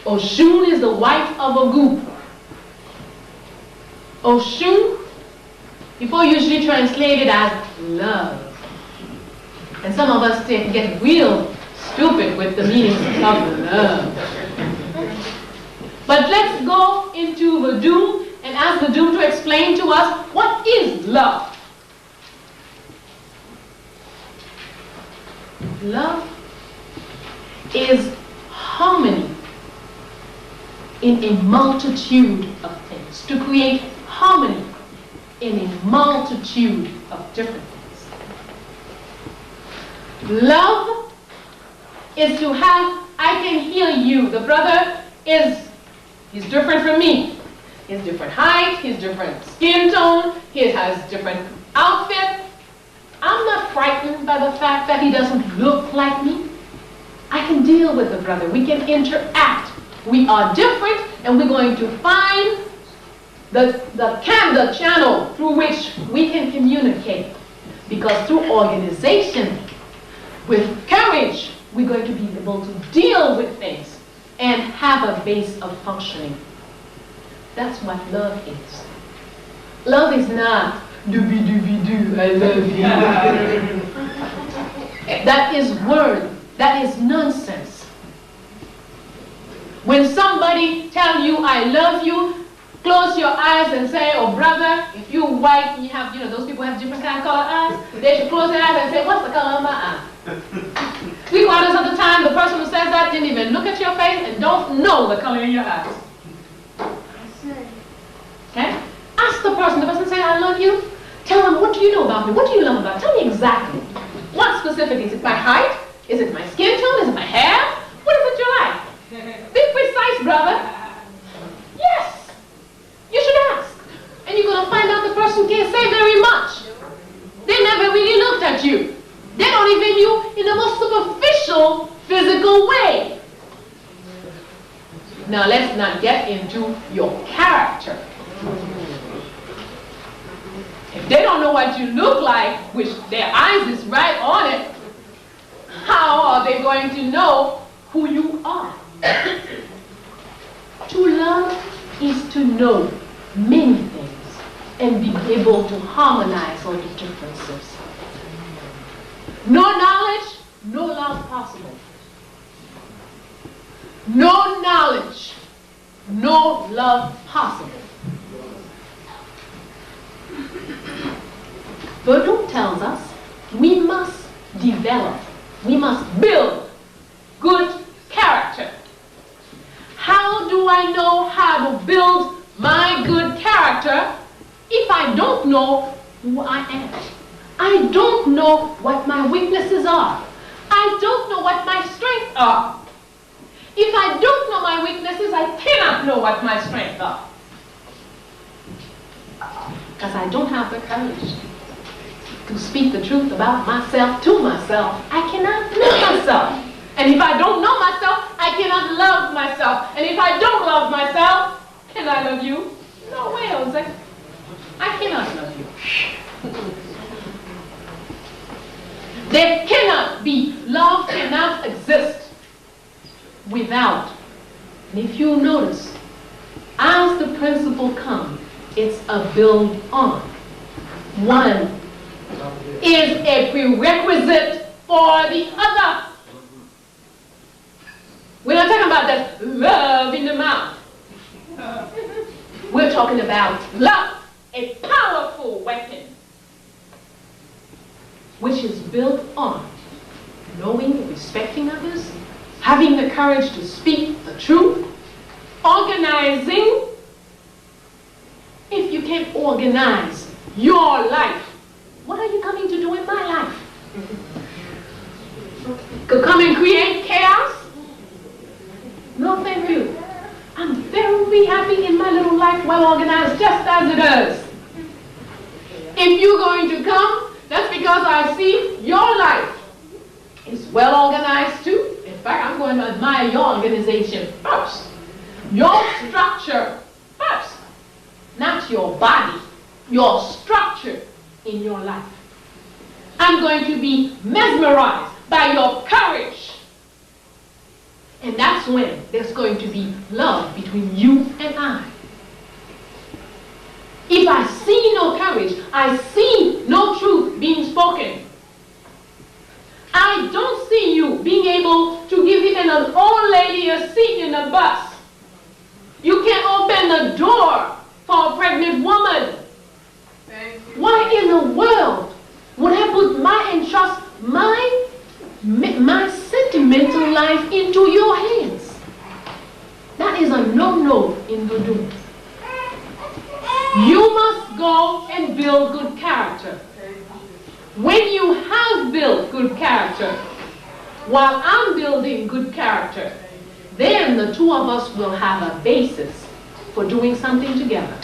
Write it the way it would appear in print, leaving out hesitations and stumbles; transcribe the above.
Oshun is the wife of Ogun. Oshun, people usually translate it as love. And some of us get real stupid with the meaning of love. But let's go into Vadum and ask Vadum to explain to us what is love. Love is harmony in a multitude of things. To create harmony in a multitude of different things. Love is to have, I can hear you. The brother he's different from me. He has different height, he has different skin tone, he has different outfit. I'm not frightened by the fact that he doesn't look like me. I can deal with the brother. We can interact. We are different, and we're going to find the channel through which we can communicate. Because through organization, with courage, we're going to be able to deal with things and have a base of functioning. That's what love is. Love is not doobie-doobie-doo, I love you. That is word. That is nonsense. When somebody tells you, I love you, close your eyes and say, oh brother, if you're white, you have, those people have different kind of color eyes, they should close their eyes and say, what's the color of my eye? 3/4 of the time, the person who says that didn't even look at your face and don't know the color of your eyes. Okay? Ask the person says, I love you. Tell them, what do you know about me? What do you love about me? Tell me exactly. What specifically? Is it my height? Is it my skin tone? Is it my hair? What is it you like? Be precise, brother. Yes. You should ask. And you're going to find out the person can't say very much. They never really looked at you. They don't even you in the most superficial physical way. Now let's not get into your character. If they don't know what you look like, which their eyes is right on it, how are they going to know who you are? To love is to know many things and be able to harmonize all the differences. No knowledge, no love possible. No knowledge, no love possible. Bello tells us we must develop, we must build good character. How do I know how to build my good character if I don't know who I am? I don't know what my weaknesses are. I don't know what my strengths are. If I don't know my weaknesses, I cannot know what my strengths are. Because I don't have the courage to speak the truth about myself to myself. I cannot know myself. And if I don't know myself, I cannot love myself. And if I don't love myself, can I love you? No way, Jose. I cannot love you. There cannot be, love cannot exist without. And if you notice, as the principle comes, it's a build on. One is a prerequisite for the other. We're not talking about that love in the mouth. We're talking about love, a powerful weapon, which is built on knowing and respecting others, having the courage to speak the truth, organizing. If you can't organize your life, what are you coming to do in my life? Could come and create chaos? No, thank you. I'm very happy in my little life, well organized, just as it is. If you're going to come, that's because I see your life is well organized too. In fact, I'm going to admire your organization first. Your structure first. Not your body, your structure in your life. I'm going to be mesmerized by your courage And that's when there's going to be love between you and I. If I see no courage, I see no truth being spoken. I don't see you being able to give even an old lady a seat in a bus. You can't open the door for a pregnant woman. Why in the world would I put entrust my sentimental life into your hands? That is a no-no in Voodoo. You must go and build good character. When you have built good character, while I'm building good character, then the two of us will have a basis for doing something together.